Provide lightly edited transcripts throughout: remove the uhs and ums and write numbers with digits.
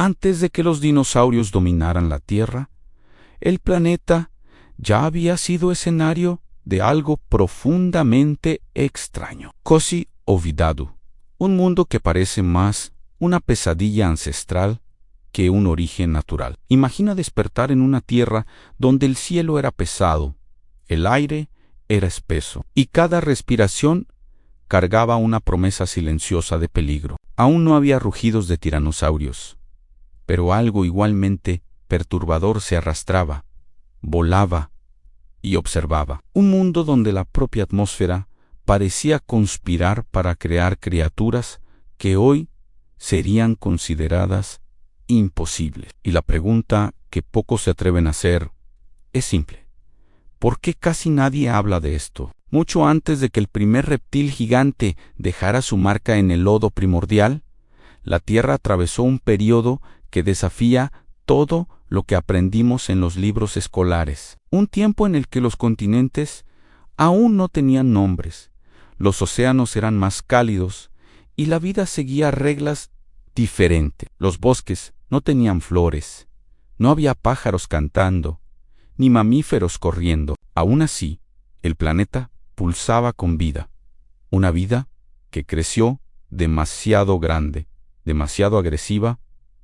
Antes de que los dinosaurios dominaran la Tierra, el planeta ya había sido escenario de algo profundamente extraño. Quasi-Ovidadu, un mundo que parece más una pesadilla ancestral que un origen natural. Imagina despertar en una tierra donde el cielo era pesado, el aire era espeso y cada respiración cargaba una promesa silenciosa de peligro. Aún no había rugidos de tiranosaurios, pero algo igualmente perturbador se arrastraba, volaba y observaba. Un mundo donde la propia atmósfera parecía conspirar para crear criaturas que hoy serían consideradas imposibles. Y la pregunta que pocos se atreven a hacer es simple. ¿Por qué casi nadie habla de esto? Mucho antes de que el primer reptil gigante dejara su marca en el lodo primordial, la Tierra atravesó un período que desafía todo lo que aprendimos en los libros escolares. Un tiempo en el que los continentes aún no tenían nombres, los océanos eran más cálidos y la vida seguía reglas diferentes. Los bosques no tenían flores, no había pájaros cantando, ni mamíferos corriendo. Aún así, el planeta pulsaba con vida, una vida que creció demasiado grande, demasiado agresiva,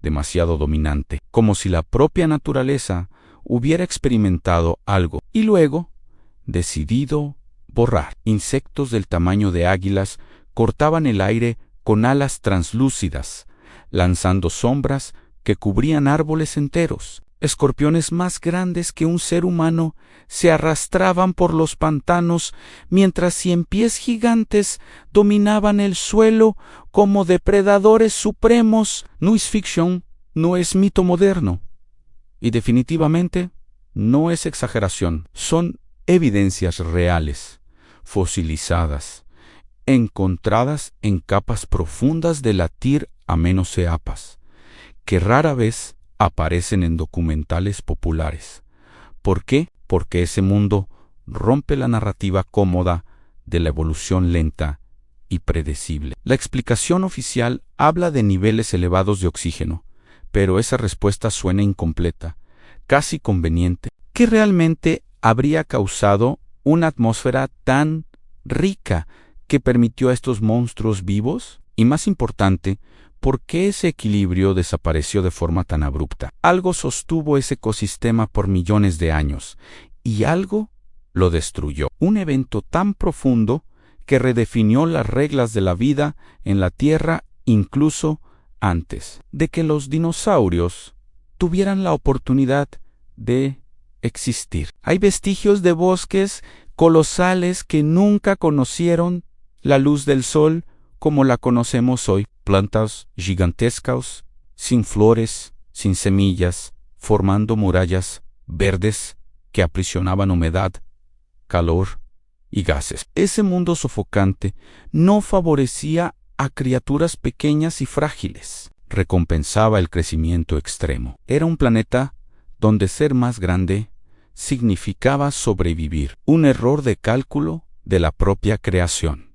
demasiado dominante, como si la propia naturaleza hubiera experimentado algo y luego decidido borrar. Insectos del tamaño de águilas cortaban el aire con alas translúcidas, lanzando sombras que cubrían árboles enteros. Escorpiones más grandes que un ser humano se arrastraban por los pantanos, mientras ciempiés gigantes dominaban el suelo como depredadores supremos. No es ficción, no es mito moderno. Y definitivamente no es exageración. Son evidencias reales, fosilizadas, encontradas en capas profundas de la Tir Amenoceapas, que rara vez aparecen en documentales populares. ¿Por qué? Porque ese mundo rompe la narrativa cómoda de la evolución lenta y predecible. La explicación oficial habla de niveles elevados de oxígeno, pero esa respuesta suena incompleta, casi conveniente. ¿Qué realmente habría causado una atmósfera tan rica que permitió a estos monstruos vivos? Y más importante, ¿por qué ese equilibrio desapareció de forma tan abrupta? Algo sostuvo ese ecosistema por millones de años y algo lo destruyó. Un evento tan profundo que redefinió las reglas de la vida en la Tierra incluso antes de que los dinosaurios tuvieran la oportunidad de existir. Hay vestigios de bosques colosales que nunca conocieron la luz del sol como la conocemos hoy. Plantas gigantescas, sin flores, sin semillas, formando murallas verdes que aprisionaban humedad, calor y gases. Ese mundo sofocante no favorecía a criaturas pequeñas y frágiles. Recompensaba el crecimiento extremo. Era un planeta donde ser más grande significaba sobrevivir. Un error de cálculo de la propia creación.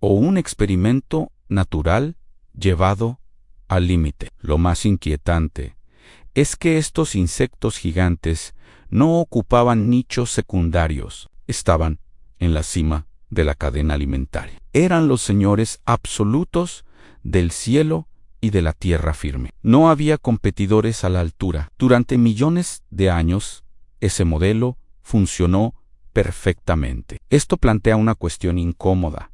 O un experimento natural llevado al límite. Lo más inquietante es que estos insectos gigantes no ocupaban nichos secundarios, estaban en la cima de la cadena alimentaria. Eran los señores absolutos del cielo y de la tierra firme. No había competidores a la altura. Durante millones de años, ese modelo funcionó perfectamente. Esto plantea una cuestión incómoda.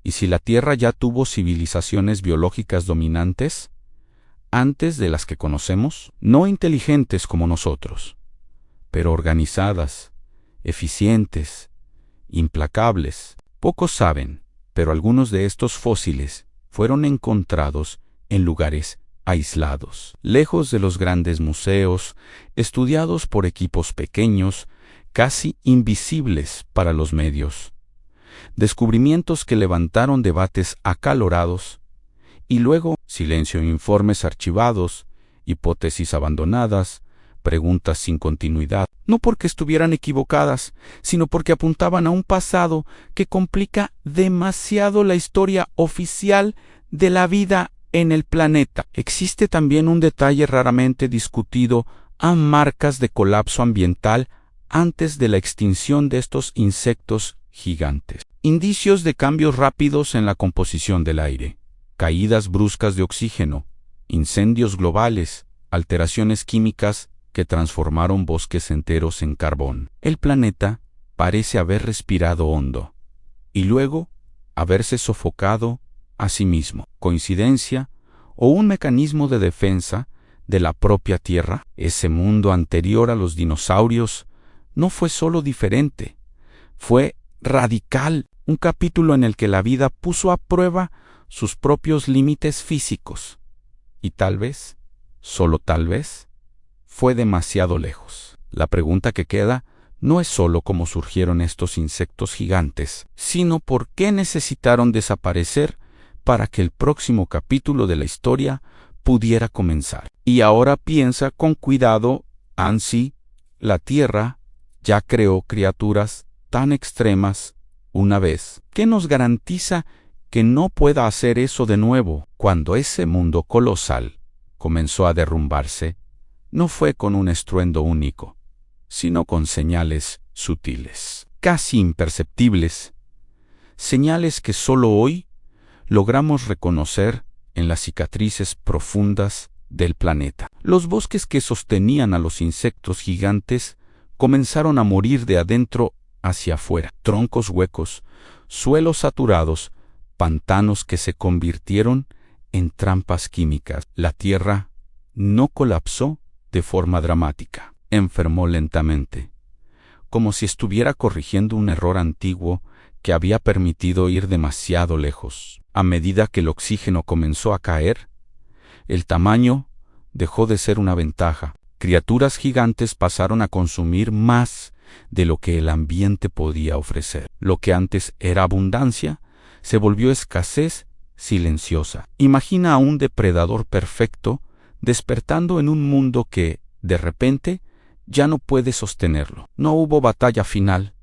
¿Y si la Tierra ya tuvo civilizaciones biológicas dominantes antes de las que conocemos? No inteligentes como nosotros, pero organizadas, eficientes, implacables. Pocos saben, pero algunos de estos fósiles fueron encontrados en lugares aislados, lejos de los grandes museos, estudiados por equipos pequeños, casi invisibles para los medios. Descubrimientos que levantaron debates acalorados y luego silencio en informes archivados, hipótesis abandonadas, preguntas sin continuidad, no porque estuvieran equivocadas, sino porque apuntaban a un pasado que complica demasiado la historia oficial de la vida en el planeta. Existe también un detalle raramente discutido: hay marcas de colapso ambiental antes de la extinción de estos insectos gigantes. Indicios de cambios rápidos en la composición del aire, caídas bruscas de oxígeno, incendios globales, alteraciones químicas que transformaron bosques enteros en carbón. El planeta parece haber respirado hondo y luego haberse sofocado a sí mismo. ¿Coincidencia o un mecanismo de defensa de la propia Tierra? Ese mundo anterior a los dinosaurios no fue solo diferente, fue radical, un capítulo en el que la vida puso a prueba sus propios límites físicos. Y tal vez, solo tal vez, fue demasiado lejos. La pregunta que queda no es solo cómo surgieron estos insectos gigantes, sino por qué necesitaron desaparecer para que el próximo capítulo de la historia pudiera comenzar. Y ahora piensa con cuidado, Anssi, la Tierra ya creó criaturas tan extremas una vez. ¿Qué nos garantiza que no pueda hacer eso de nuevo? Cuando ese mundo colosal comenzó a derrumbarse, no fue con un estruendo único, sino con señales sutiles, casi imperceptibles, señales que solo hoy logramos reconocer en las cicatrices profundas del planeta. Los bosques que sostenían a los insectos gigantes comenzaron a morir de adentro hacia afuera. Troncos huecos, suelos saturados, pantanos que se convirtieron en trampas químicas. La Tierra no colapsó de forma dramática. Enfermó lentamente, como si estuviera corrigiendo un error antiguo que había permitido ir demasiado lejos. A medida que el oxígeno comenzó a caer, el tamaño dejó de ser una ventaja. Criaturas gigantes pasaron a consumir más de lo que el ambiente podía ofrecer. Lo que antes era abundancia se volvió escasez silenciosa. Imagina a un depredador perfecto despertando en un mundo que, de repente, ya no puede sostenerlo. No hubo batalla final,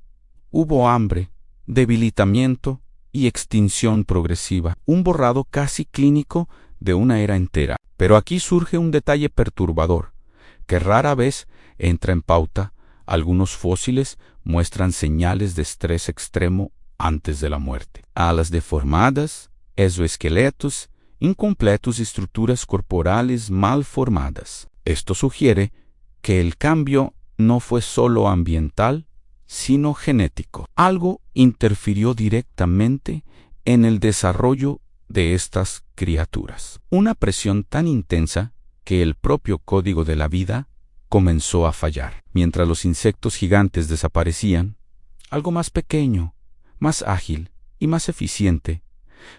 hubo hambre, debilitamiento y extinción progresiva, un borrado casi clínico de una era entera. Pero aquí surge un detalle perturbador, que rara vez entra en pauta. Algunos fósiles muestran señales de estrés extremo antes de la muerte. Alas deformadas, exoesqueletos incompletos y estructuras corporales mal formadas. Esto sugiere que el cambio no fue solo ambiental, sino genético. Algo interfirió directamente en el desarrollo de estas criaturas. Una presión tan intensa que el propio código de la vida comenzó a fallar. Mientras los insectos gigantes desaparecían, algo más pequeño, más ágil y más eficiente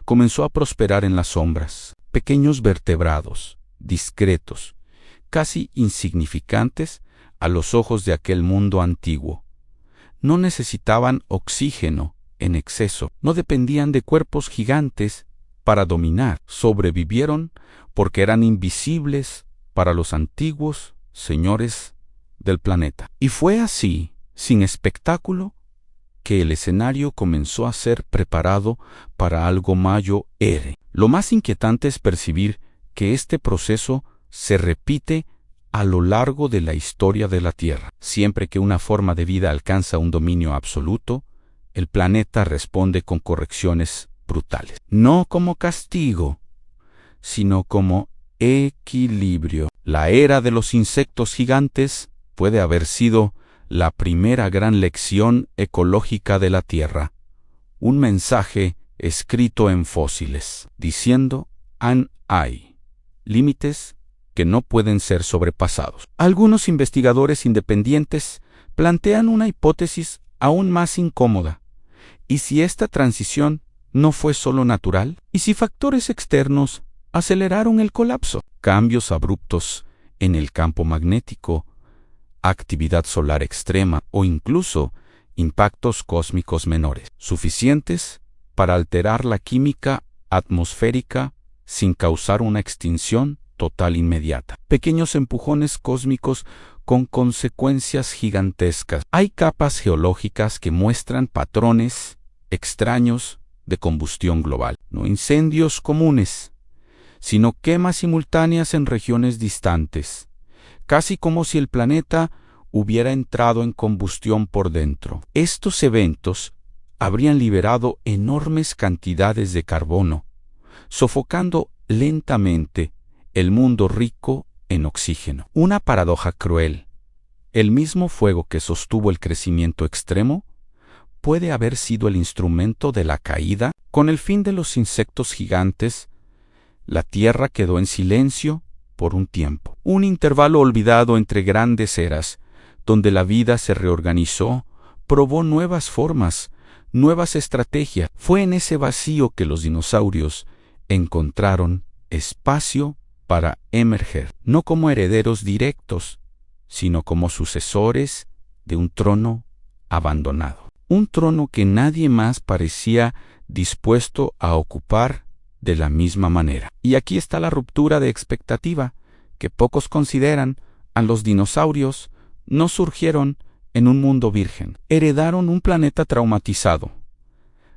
comenzó a prosperar en las sombras. Pequeños vertebrados, discretos, casi insignificantes a los ojos de aquel mundo antiguo. No necesitaban oxígeno en exceso, no dependían de cuerpos gigantes para dominar. Sobrevivieron porque eran invisibles para los antiguos señores del planeta. Y fue así, sin espectáculo, que el escenario comenzó a ser preparado para algo mayor. Lo más inquietante es percibir que este proceso se repite a lo largo de la historia de la Tierra. Siempre que una forma de vida alcanza un dominio absoluto, el planeta responde con correcciones brutales. No como castigo, sino como equilibrio. La era de los insectos gigantes puede haber sido la primera gran lección ecológica de la Tierra. Un mensaje escrito en fósiles, diciendo: hay límites que no pueden ser sobrepasados. Algunos investigadores independientes plantean una hipótesis aún más incómoda. ¿Y si esta transición no fue solo natural? ¿Y si factores externos aceleraron el colapso? Cambios abruptos en el campo magnético, actividad solar extrema o incluso impactos cósmicos menores, suficientes para alterar la química atmosférica sin causar una extinción total inmediata. Pequeños empujones cósmicos con consecuencias gigantescas. Hay capas geológicas que muestran patrones extraños de combustión global, no incendios comunes, sino quemas simultáneas en regiones distantes, casi como si el planeta hubiera entrado en combustión por dentro. Estos eventos habrían liberado enormes cantidades de carbono, sofocando lentamente el mundo rico en oxígeno. Una paradoja cruel. El mismo fuego que sostuvo el crecimiento extremo puede haber sido el instrumento de la caída. Con el fin de los insectos gigantes, la Tierra quedó en silencio por un tiempo. Un intervalo olvidado entre grandes eras, donde la vida se reorganizó, probó nuevas formas, nuevas estrategias. Fue en ese vacío que los dinosaurios encontraron espacio para emerger, no como herederos directos, sino como sucesores de un trono abandonado. Un trono que nadie más parecía dispuesto a ocupar de la misma manera. Y aquí está la ruptura de expectativa que pocos consideran. A los dinosaurios no surgieron en un mundo virgen. Heredaron un planeta traumatizado,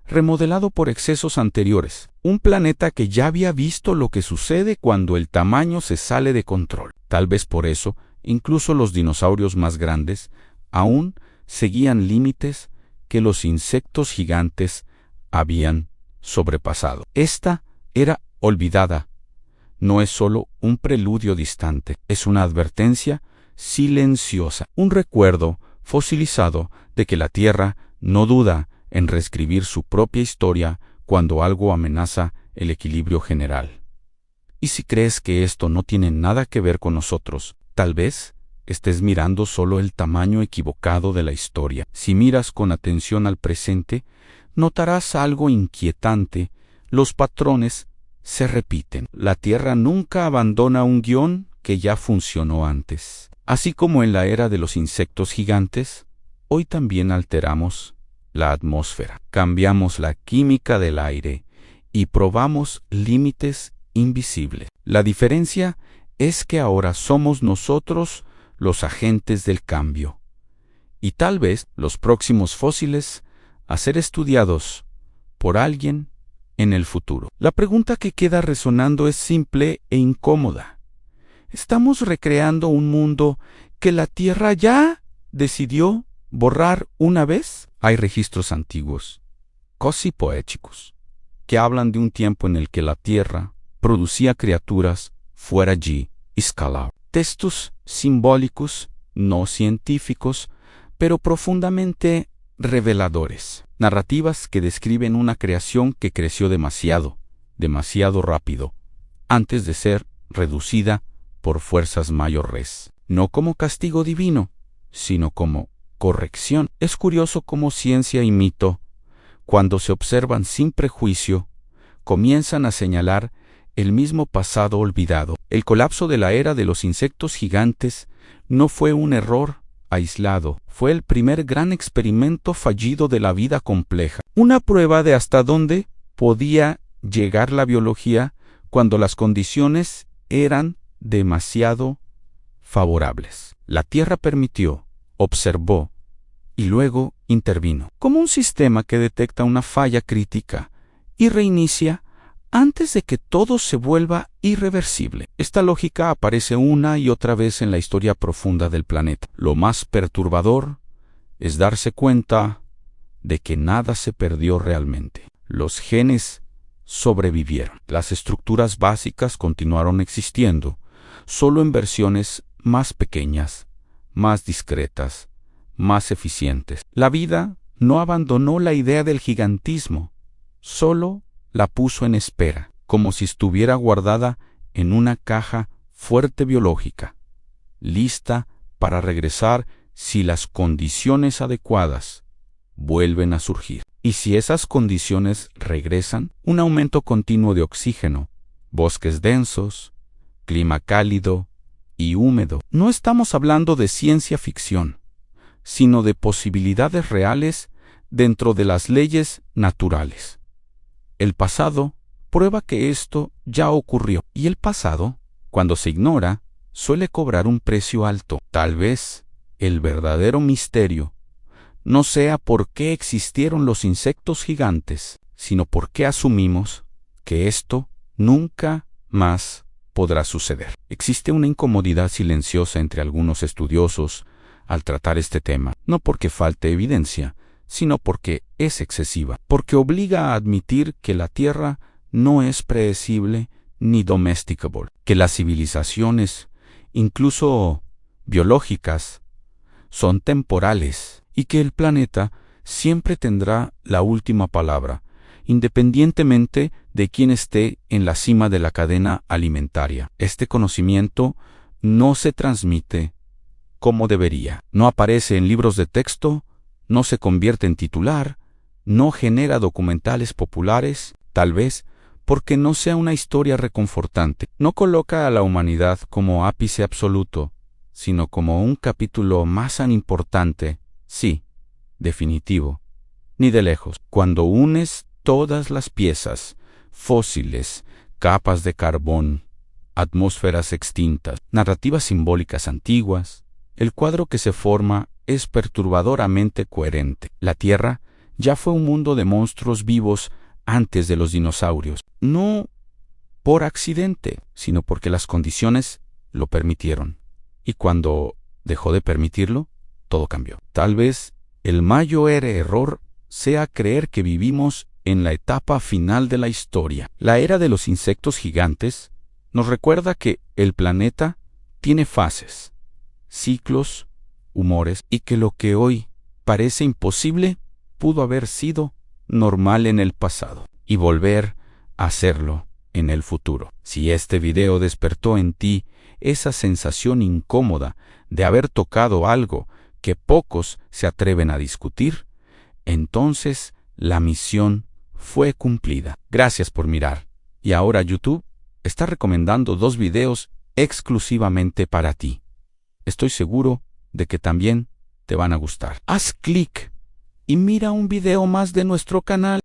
remodelado por excesos anteriores. Un planeta que ya había visto lo que sucede cuando el tamaño se sale de control. Tal vez por eso, incluso los dinosaurios más grandes aún seguían límites que los insectos gigantes habían sobrepasado. Esta era olvidada. No es solo un preludio distante, es una advertencia silenciosa, un recuerdo fosilizado de que la Tierra no duda en reescribir su propia historia cuando algo amenaza el equilibrio general. Y si crees que esto no tiene nada que ver con nosotros, tal vez estés mirando solo el tamaño equivocado de la historia. Si miras con atención al presente, notarás algo inquietante. Los patrones se repiten. La Tierra nunca abandona un guión que ya funcionó antes. Así como en la era de los insectos gigantes, hoy también alteramos la atmósfera, cambiamos la química del aire y probamos límites invisibles. La diferencia es que ahora somos nosotros los agentes del cambio, y tal vez los próximos fósiles a ser estudiados por alguien en el futuro. La pregunta que queda resonando es simple e incómoda. ¿Estamos recreando un mundo que la Tierra ya decidió borrar una vez? Hay registros antiguos, casi poéticos, que hablan de un tiempo en el que la Tierra producía criaturas fuera allí escalar. Textos simbólicos, no científicos, pero profundamente reveladores. Narrativas que describen una creación que creció demasiado rápido, antes de ser reducida por fuerzas mayores. No como castigo divino, sino como corrección. Es curioso cómo ciencia y mito, cuando se observan sin prejuicio, comienzan a señalar el mismo pasado olvidado. El colapso de la era de los insectos gigantes no fue un error aislado, fue el primer gran experimento fallido de la vida compleja. Una prueba de hasta dónde podía llegar la biología cuando las condiciones eran demasiado favorables. La Tierra permitió, observó y luego intervino, como un sistema que detecta una falla crítica y reinicia antes de que todo se vuelva irreversible. Esta lógica aparece una y otra vez en la historia profunda del planeta. Lo más perturbador es darse cuenta de que nada se perdió realmente. Los genes sobrevivieron. Las estructuras básicas continuaron existiendo, solo en versiones más pequeñas, más discretas, más eficientes. La vida no abandonó la idea del gigantismo, solo la puso en espera, como si estuviera guardada en una caja fuerte biológica, lista para regresar si las condiciones adecuadas vuelven a surgir. Y si esas condiciones regresan, un aumento continuo de oxígeno, bosques densos, clima cálido y húmedo. No estamos hablando de ciencia ficción, sino de posibilidades reales dentro de las leyes naturales. El pasado prueba que esto ya ocurrió, y el pasado, cuando se ignora, suele cobrar un precio alto. Tal vez el verdadero misterio no sea por qué existieron los insectos gigantes, sino por qué asumimos que esto nunca más podrá suceder. Existe una incomodidad silenciosa entre algunos estudiosos al tratar este tema, no porque falte evidencia, sino porque es excesiva, porque obliga a admitir que la Tierra no es predecible ni domesticable, que las civilizaciones, incluso biológicas, son temporales y que el planeta siempre tendrá la última palabra, independientemente de quién esté en la cima de la cadena alimentaria. Este conocimiento no se transmite como debería, no aparece en libros de texto, no se convierte en titular, no genera documentales populares, tal vez porque no sea una historia reconfortante. No coloca a la humanidad como ápice absoluto, sino como un capítulo más tan importante, sí, definitivo, ni de lejos. Cuando unes todas las piezas, fósiles, capas de carbón, atmósferas extintas, narrativas simbólicas antiguas, el cuadro que se forma es perturbadoramente coherente. La Tierra ya fue un mundo de monstruos vivos antes de los dinosaurios, no por accidente, sino porque las condiciones lo permitieron. Y cuando dejó de permitirlo, todo cambió. Tal vez el mayor error sea creer que vivimos en la etapa final de la historia. La era de los insectos gigantes nos recuerda que el planeta tiene fases, ciclos, humores, y que lo que hoy parece imposible pudo haber sido normal en el pasado y volver a serlo en el futuro. Si este video despertó en ti esa sensación incómoda de haber tocado algo que pocos se atreven a discutir, entonces la misión fue cumplida. Gracias por mirar. Y ahora YouTube está recomendando 2 videos exclusivamente para ti. Estoy seguro de que también te van a gustar. Haz clic y mira un video más de nuestro canal.